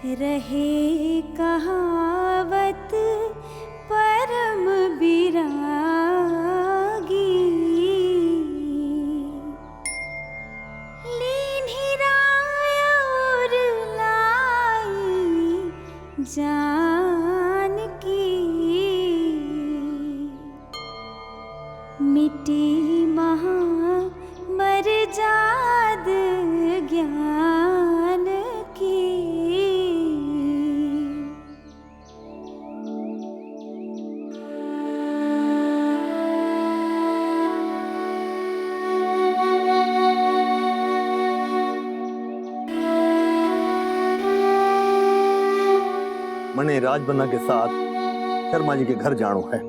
रहे कहावत परम विरागी, लीन्ही राय और लाई जान की, मिटी महा मर्जाद ज्ञान की। मने राजबन्ना के साथ शर्मा जी के घर जानो है।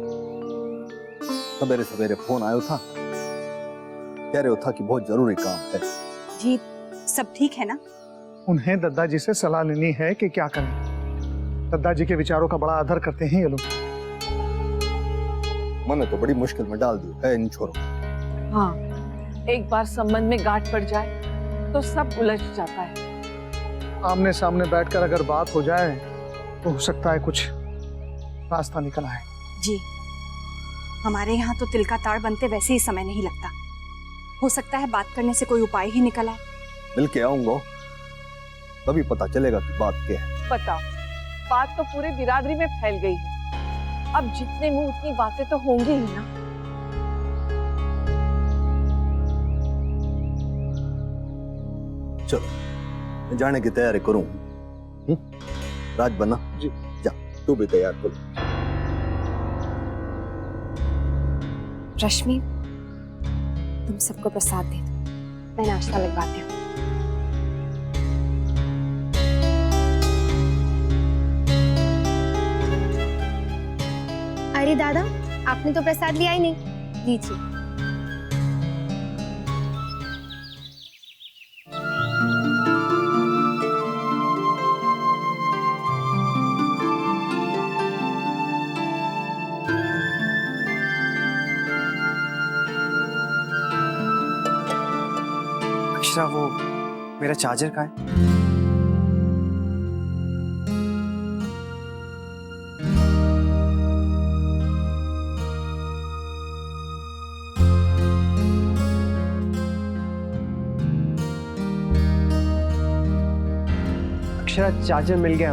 सवेरे सवेरे फोन आयो था, कह रहे हो था कि बहुत जरूरी काम है। जी सब ठीक है ना? उन्हें दद्दा जी से सलाह लेनी है कि क्या करें। दद्दा जी के विचारों का बड़ा आदर करते हैं ये लोग। मैंने तो बड़ी मुश्किल में डाल दी है इन छोरों। हाँ, एक बार संबंध में गांठ पड़ जाए तो सब उलझ जाता है। आमने सामने बैठकर अगर बात हो जाए तो हो सकता है कुछ रास्ता निकल आए। जी हमारे यहाँ तो तिल का ताड़ बनते वैसे ही समय नहीं लगता। हो सकता है बात करने से कोई उपाय ही निकल आए। मिल के आऊंगा तभी पता चलेगा कि बात क्या है। पता बात तो पूरे बिरादरी में फैल गई है। अब जितने मुंह उतनी बातें तो होंगी ही ना। चलो मैं जाने की तैयारी करूं। राजबन्ना जी जा, तू भी तैयार कर। रश्मि तुम सबको प्रसाद दे दो, मैं नाश्ता लगवाती हूँ। अरे दादा, आपने तो प्रसाद लिया ही नहीं। लीजिए। अक्षरा, वो मेरा चार्जर कहाँ है? अक्षरा, चार्जर मिल गया।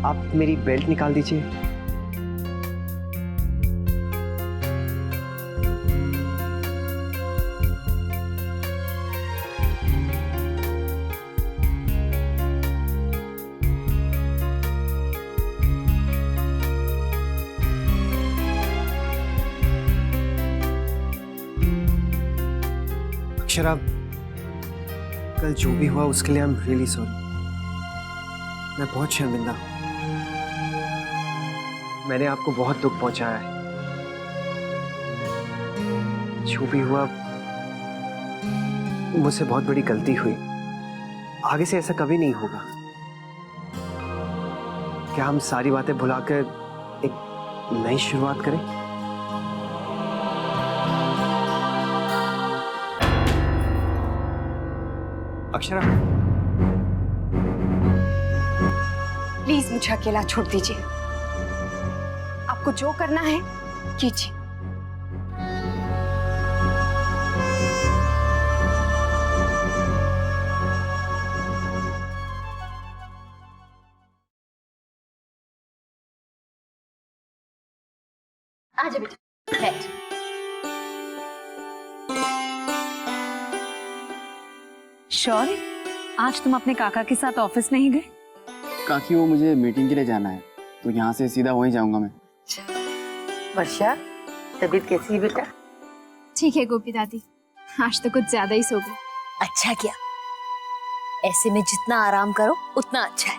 आप मेरी बेल्ट निकाल दीजिए। अक्षरा, कल जो भी हुआ उसके लिए आई एम रियली सॉरी। मैं बहुत शर्मिंदा हूँ। मैंने आपको बहुत दुख पहुंचाया है। जो भी हुआ मुझसे बहुत बड़ी गलती हुई। आगे से ऐसा कभी नहीं होगा। क्या हम सारी बातें भुलाकर एक नई शुरुआत करें? अक्षरा, प्लीज मुझे अकेला छोड़ दीजिए। आपको जो करना है कीजिए। आजा बेटा, बैठ। शौर्य, आज तुम अपने काका के साथ ऑफिस नहीं गए? काकी, वो मुझे मीटिंग के लिए जाना है तो यहाँ से सीधा वहीं जाऊंगा मैं। वर्षा, तबीयत कैसी है बेटा? ठीक है गोपी दादी, आज तो कुछ ज्यादा ही सो गई। अच्छा किया, ऐसे में जितना आराम करो उतना अच्छा है।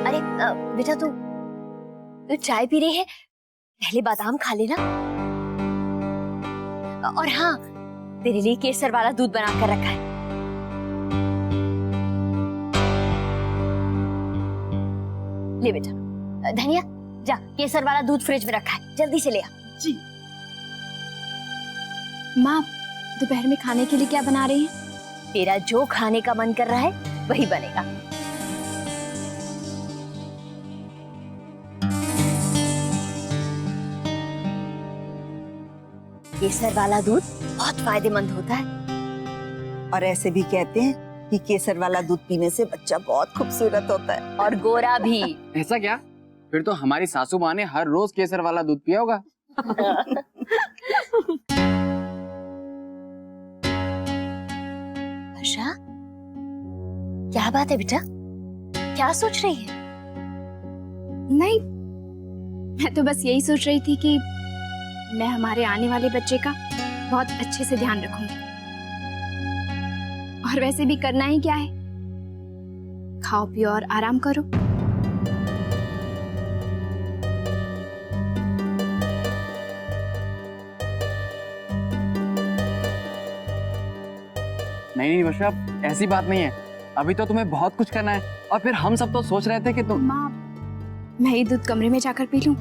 अरे बेटा, तू चाय पी रही है? पहले बादाम खा लेना। और हाँ, तेरे लिए केसर वाला दूध बना कर रखा है। ले बेटा। धनिया, जा केसर वाला दूध फ्रिज में रखा है, जल्दी से ले आ। जी। माँ, दोपहर में खाने के लिए क्या बना रही हैं? तेरा जो खाने का मन कर रहा है वही बनेगा। केसर वाला दूध बहुत फायदेमंद होता है। और ऐसे भी कहते हैं कि केसर वाला दूध पीने से बच्चा बहुत खूबसूरत होता है और गोरा भी। ऐसा क्या? फिर तो हमारी सासू माँ ने हर रोज केसर वाला दूध पिया होगा। वर्षा, क्या बात है बेटा? क्या सोच रही है? नहीं, मैं तो बस यही सोच रही थी कि मैं हमारे आने वाले बच्चे का बहुत अच्छे से ध्यान रखूंगी। और वैसे भी करना ही क्या है, खाओ पियो और आराम करो। नहीं वर्षा, ऐसी बात नहीं है। अभी तो तुम्हें बहुत कुछ करना है और फिर हम सब तो सोच रहे थे कि तुम। माँ, मैं ये दूध कमरे में जाकर पी लूं?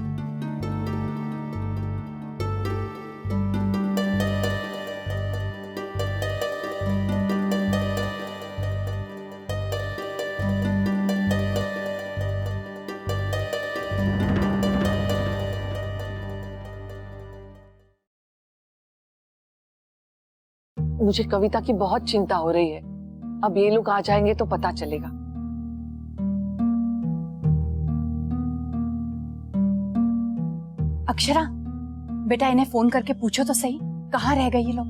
मुझे कविता की बहुत चिंता हो रही है। अब ये लोग आ जाएंगे तो पता चलेगा। अक्षरा, बेटा इन्हें फोन करके पूछो तो सही, कहाँ रह गए ये लोग?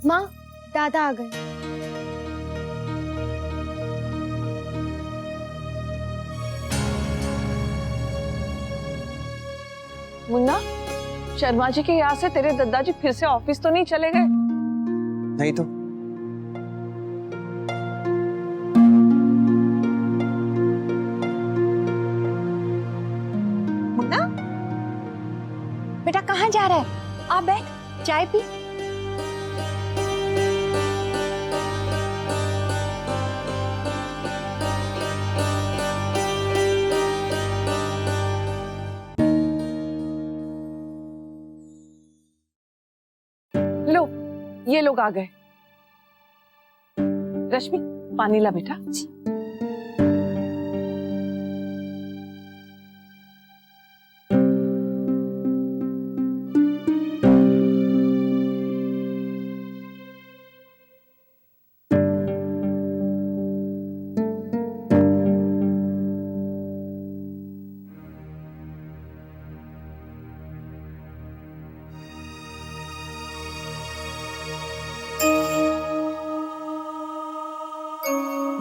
माँ, दादा आ गए। मुन्ना, शर्मा जी के यहाँ से तेरे दादाजी फिर से ऑफिस तो नहीं चले गए? नहीं तो। मुन्ना, बेटा कहाँ जा रहा है? आ बैठ, चाय पी। लो, ये लोग आ गए। रश्मि, पानी ला बेटा।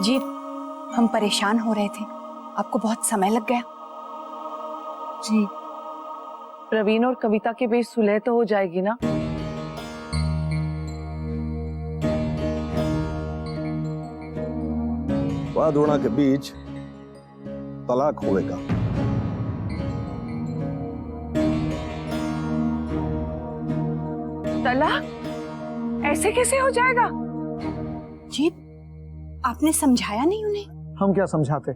जी, हम परेशान हो रहे थे, आपको बहुत समय लग गया। जी, प्रवीण और कविता के बीच सुलह तो हो जाएगी ना? वादोड़ा के बीच तलाक होएगा। तलाक? ऐसे कैसे हो जाएगा? जी, आपने समझाया नहीं उन्हें? हम क्या समझाते,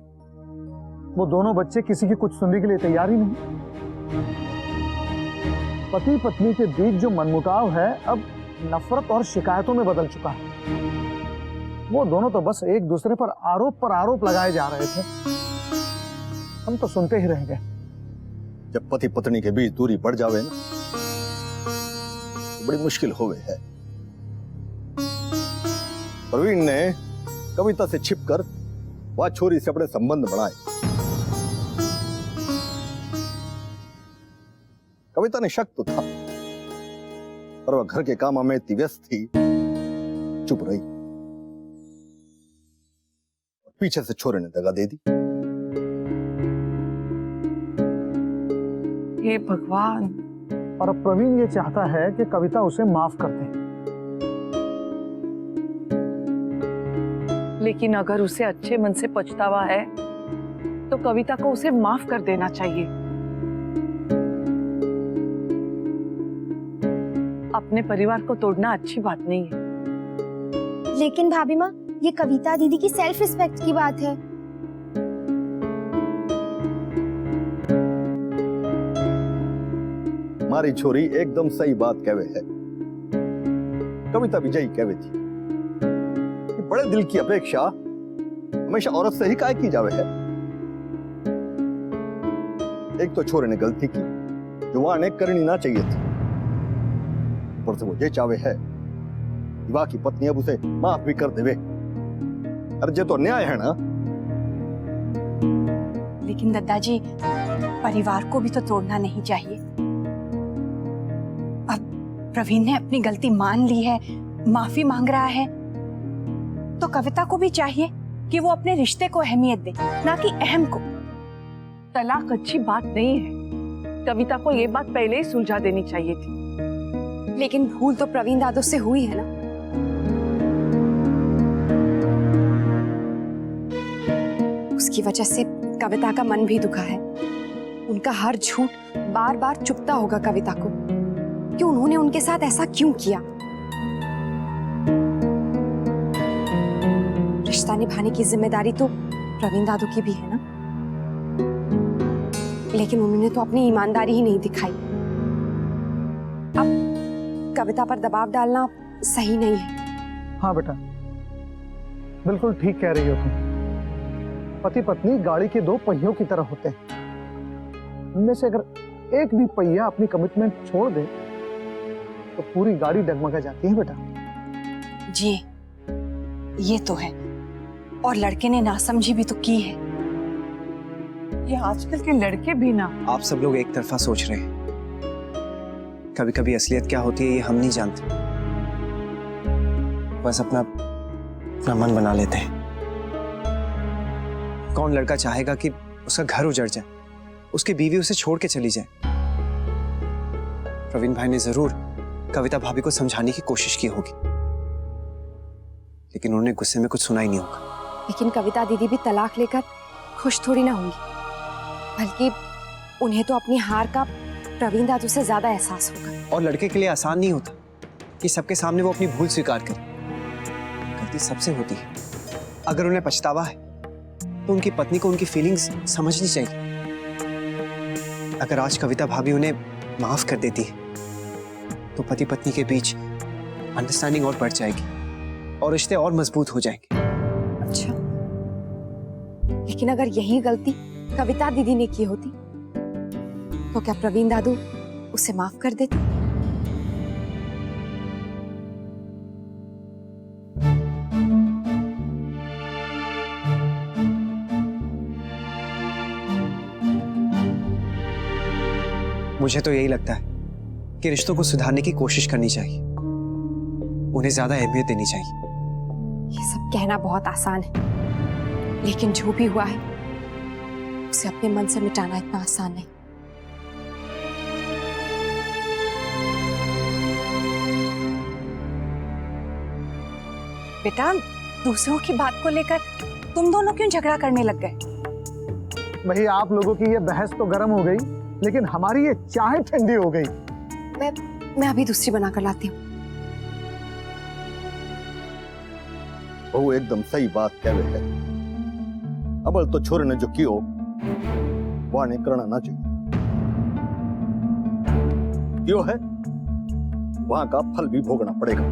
वो दोनों बच्चे किसी की कुछ सुनने के लिए तैयार ही नहीं। पति पत्नी के बीच जो मनमुटाव है अब नफरत और शिकायतों में बदल चुका है। वो दोनों तो बस एक दूसरे पर आरोप लगाए जा रहे थे, हम तो सुनते ही रह गए। जब पति पत्नी के बीच दूरी बढ़ जावे ना, तो बड़ी मुश्किल होवे है। प्रवीण ने कविता से छिपकर वह छोरी से अपने संबंध बढ़ाए। कविता ने शक तो था, पर वह घर के कामों में इतनी व्यस्त थी, चुप रही। पीछे से छोरे ने दगा दे दी। हे भगवान। और अब प्रवीण ये चाहता है कि कविता उसे माफ कर दे। लेकिन अगर उसे अच्छे मन से पछतावा है तो कविता को उसे माफ कर देना चाहिए। अपने परिवार को तोड़ना अच्छी बात नहीं है। लेकिन भाभी माँ, ये कविता दीदी की सेल्फ रिस्पेक्ट की बात है। हमारी छोरी एकदम सही बात कहवे है। कविता विजयी कहवे थी, बड़े दिल की अपेक्षा हमेशा औरत से ही काहे की जावे है। एक तो छोरे ने गलती की जो वहां ने करनी ना चाहिए थी, ऊपर से वो ये चावे है विवाह की पत्नी अब उसे माफ भी कर देवे। अरे ये तो न्याय है ना। लेकिन दादाजी, परिवार को भी तो तोड़ना नहीं चाहिए। अब प्रवीण ने अपनी गलती मान ली है, माफी मांग रहा है, तो कविता को भी चाहिए कि वो अपने रिश्ते को अहमियत दे, ना कि अहम को। तलाक अच्छी बात नहीं है। कविता को ये बात पहले ही सुलझा देनी चाहिए थी। लेकिन भूल तो प्रवीण दादू से हुई है ना। उसकी वजह से कविता का मन भी दुखा है। उनका हर झूठ बार बार चुभता होगा कविता को कि उन्होंने उनके साथ ऐसा क्यों किया। रिश्ता निभाने की जिम्मेदारी तो प्रवीण दादू की भी है ना, लेकिन उन्होंने तो अपनी ईमानदारी ही नहीं दिखाई। अब कविता पर दबाव डालना सही नहीं है। हाँ बेटा, बिल्कुल ठीक कह रही हो तुम। पति पत्नी गाड़ी के दो पहियों की तरह होते हैं। उनमें से अगर एक भी पहिया अपनी कमिटमेंट छोड़ दे तो पूरी गाड़ी डगमगा जाती है बेटा। जी, ये तो है। और लड़के ने नासमझी भी तो की है। ये आजकल के लड़के भी ना। आप सब लोग एक तरफा सोच रहे हैं। कभी कभी असलियत क्या होती है ये हम नहीं जानते, बस अपना मन बना लेते हैं। कौन लड़का चाहेगा कि उसका घर उजड़ जाए, उसकी बीवी उसे छोड़ के चली जाए। प्रवीण भाई ने जरूर कविता भाभी को समझाने की कोशिश की होगी, लेकिन उन्होंने गुस्से में कुछ सुना ही नहीं होगा। लेकिन कविता दीदी भी तलाक लेकर खुश थोड़ी ना होंगी, बल्कि उन्हें तो अपनी हार का प्रवीण दादू से ज्यादा एहसास होगा। और लड़के के लिए आसान नहीं होता कि सबके सामने वो अपनी भूल स्वीकार करे। गलती सबसे होती है। अगर उन्हें पछतावा है तो उनकी पत्नी को उनकी फीलिंग्स समझनी चाहिए। अगर आज कविता भाभी उन्हें माफ कर देती है तो पति पत्नी के बीच अंडरस्टैंडिंग और बढ़ जाएगी और रिश्ते और मजबूत हो जाएंगे। अच्छा, लेकिन अगर यही गलती कविता दीदी ने की होती तो क्या प्रवीण दादू उसे माफ कर देते? मुझे तो यही लगता है कि रिश्तों को सुधारने की कोशिश करनी चाहिए, उन्हें ज्यादा अहमियत देनी चाहिए। ये सब कहना बहुत आसान है, लेकिन जो भी हुआ है उसे अपने मन से मिटाना इतना आसान नहीं। बेटा, दूसरों की बात को लेकर तुम दोनों क्यों झगड़ा करने लग गए? भाई आप लोगों की ये बहस तो गर्म हो गई, लेकिन हमारी ये चाय ठंडी हो गई। मैं अभी दूसरी बनाकर लाती हूँ। वो एकदम सही बात कह रहे हैं। अबल तो छोरे ने जो कियो वहां ने करना ना चाहिए। क्यों है वहां का फल भी भोगना पड़ेगा।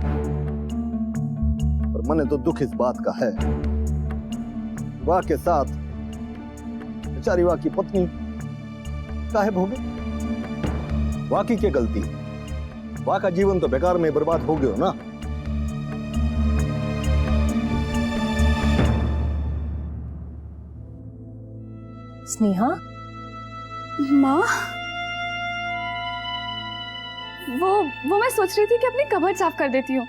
पर मने तो दुख इस बात का है, वाह के साथ बेचारी वाह की पत्नी काहे भोगे। वाकी की गलती, वाह का जीवन तो बेकार में बर्बाद हो गयो ना। स्नेहा, माँ, वो मैं सोच रही थी कि अपनी कबर्ड साफ कर देती हूँ।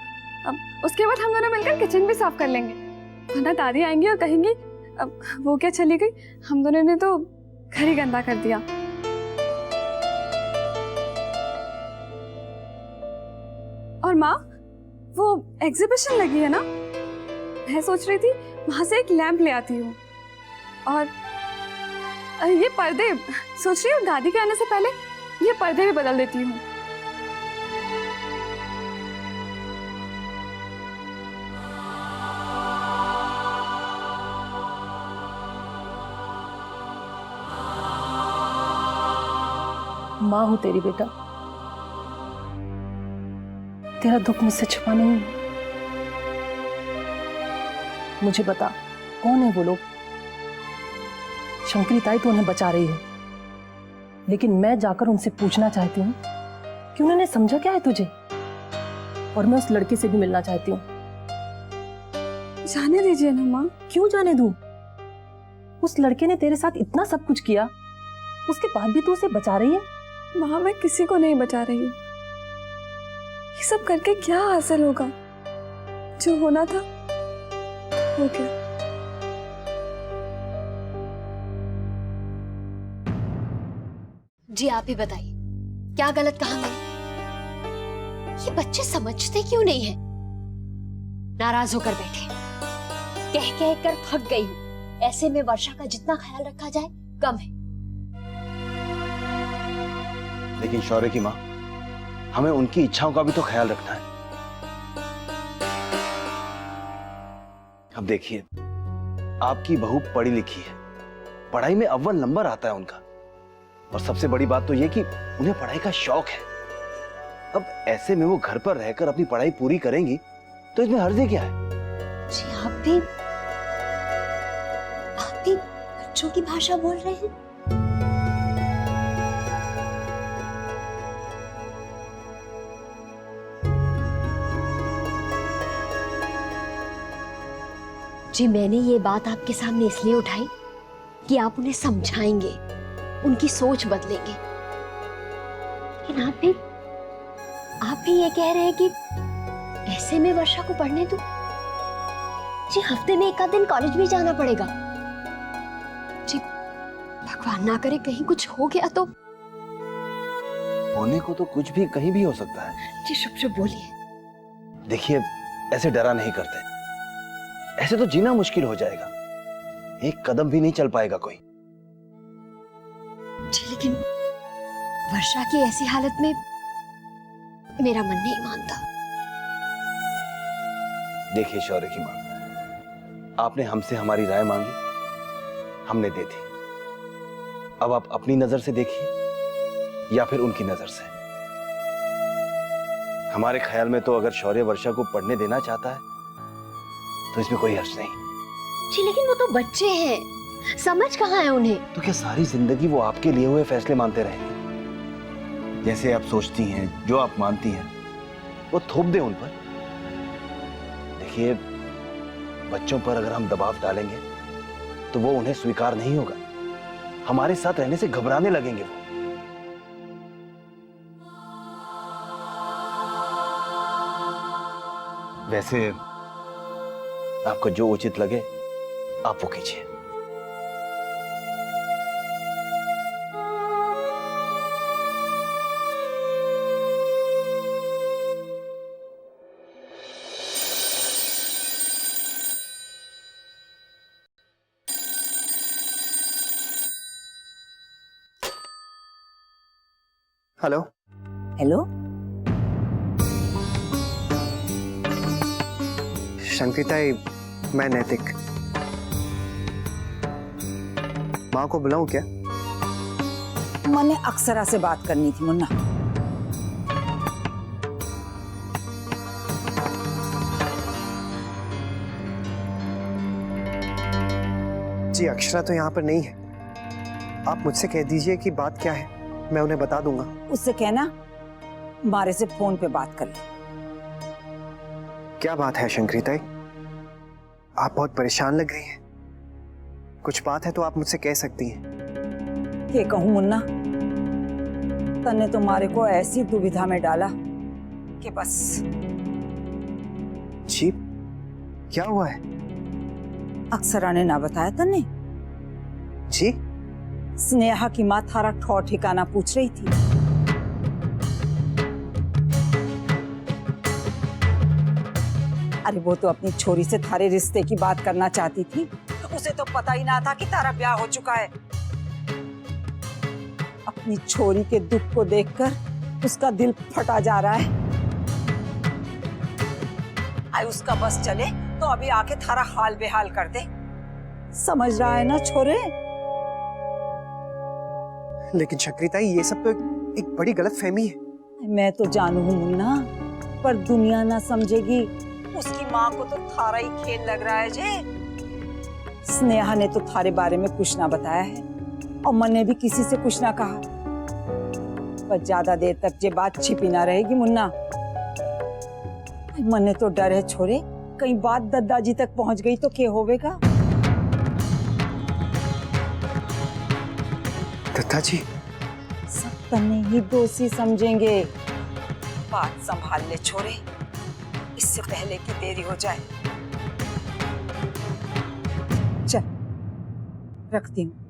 अब उसके बाद हम दोनों मिलकर किचन भी साफ कर लेंगे, वरना दादी आएंगी और कहेंगी अब वो क्या चली गई, हम दोनों ने तो घर ही गंदा कर दिया। और माँ, वो एग्जीबिशन लगी है ना, मैं सोच रही थी वहां से एक लैंप ले आती हूँ। और ये पर्दे, सोच रही हूँ दादी के आने से पहले ये पर्दे भी बदल देती हूँ। माँ हूं तेरी बेटा, तेरा दुख मुझसे छुपा नहीं है। मुझे बता, कौन है वो लोग? शंकरी ताई तो उन्हें बचा रही है, लेकिन मैं जाकर उनसे पूछना चाहती हूँ कि उन्होंने समझा क्या है तुझे, और मैं उस लड़के से भी मिलना चाहती हूँ। जाने दीजिए ना माँ। क्यों जाने दूं? उस लड़के ने तेरे साथ इतना सब कुछ किया, उसके बाद भी तू उसे बचा रही है। माँ, मैं किसी को नहीं बचा रही हूँ। ये सब करके क्या हासिल होगा? जो होना था हो गया। जी आप ही बताइए, क्या गलत कहा मैंने? ये बच्चे समझते क्यों नहीं है? नाराज होकर बैठे, कह कह कर थक गई हूँ। ऐसे में वर्षा का जितना ख्याल रखा जाए कम है। लेकिन शौर्य की माँ, हमें उनकी इच्छाओं का भी तो ख्याल रखना है। अब देखिए, आपकी बहू पढ़ी लिखी है, पढ़ाई में अव्वल नंबर आता है उनका, और सबसे बड़ी बात तो ये कि उन्हें पढ़ाई का शौक है। अब ऐसे में वो घर पर रहकर अपनी पढ़ाई पूरी करेंगी तो इसमें हर्ज क्या है? जी आप भी बच्चों की भाषा बोल रहे हैं। जी मैंने ये बात आपके सामने इसलिए उठाई कि आप उन्हें समझाएंगे, उनकी सोच बदलेंगे। लेकिन आप भी ये कह रहे हैं कि ऐसे में वर्षा को पढ़ने दो? जी हफ्ते में एक आध दिन कॉलेज भी जाना पड़ेगा। जी भगवान ना करे कहीं कुछ हो गया तो? होने को तो कुछ भी कहीं भी हो सकता है। जी शुभ शुभ बोलिए। देखिए, ऐसे डरा नहीं करते, ऐसे तो जीना मुश्किल हो जाएगा, एक कदम भी नहीं चल पाएगा कोई। जी लेकिन वर्षा की ऐसी हालत में मेरा मन नहीं मानता। देखिए शौर्य की मां, आपने हमसे हमारी राय मांगी, हमने दे दी। अब आप अपनी नजर से देखिए या फिर उनकी नजर से। हमारे ख्याल में तो अगर शौर्य वर्षा को पढ़ने देना चाहता है तो इसमें कोई हर्ज नहीं। जी लेकिन वो तो बच्चे हैं, समझ कहाँ है उन्हें? तो क्या सारी जिंदगी वो आपके लिए हुए फैसले मानते रहेंगे? जैसे आप सोचती हैं, जो आप मानती हैं, वो थोप दे उन पर। देखिए, बच्चों पर अगर हम दबाव डालेंगे तो वो उन्हें स्वीकार नहीं होगा, हमारे साथ रहने से घबराने लगेंगे वो। वैसे आपको जो उचित लगे आप वो कीजिए। हेलो। हेलो, शंकरिताई, मैं नैतिक। माँ को बुलाऊं क्या? मैंने अक्षरा से बात करनी थी मुन्ना। जी अक्षरा तो यहाँ पर नहीं है, आप मुझसे कह दीजिए कि बात क्या है, मैं उन्हें बता दूंगा। उससे कहना मारे से फोन पे बात कर ले। क्या बात है शंकरिताई? आप बहुत परेशान लग रही हैं। कुछ बात है तो आप मुझसे कह सकती हैं। ये कहूं मुन्ना, तन्ने तो मारे को ऐसी दुविधा में डाला कि बस। जी क्या हुआ है? अक्षरा ने ना बताया तन्ने? जी स्नेहा की माँ थारा ठौर ठिकाना पूछ रही थी। अरे वो तो अपनी छोरी से थारे रिश्ते की बात करना चाहती थी, उसे तो पता ही ना था कि तारा ब्याह हो चुका है। अपनी छोरी के दुख को देखकर उसका दिल फटा जा रहा है। आए उसका बस चले तो अभी आके थारा हाल बेहाल कर दे। समझ रहा है ना छोरे? लेकिन शंकरिताई, ये सब तो एक बड़ी गलतफहमी है। मैं तो जानू हूं मुन्ना, पर दुनिया ना समझेगी। उसकी माँ को तो थारा ही खेल लग रहा है जे। स्नेहा ने तो थारे बारे में कुछ ना बताया है और मन ने भी किसी से कुछ ना कहा। पर ज्यादा देर तक ये बात छिपी ना रहेगी मुन्ना। मन ने तो डर है छोरे, कहीं बात दादाजी तक पहुंच गई तो क्या होवेगा। दादाजी सब तन्ने ही दोषी समझेंगे। बात संभाल ले छोरे, इससे पहले कि देरी हो जाए। चल रखती हूँ।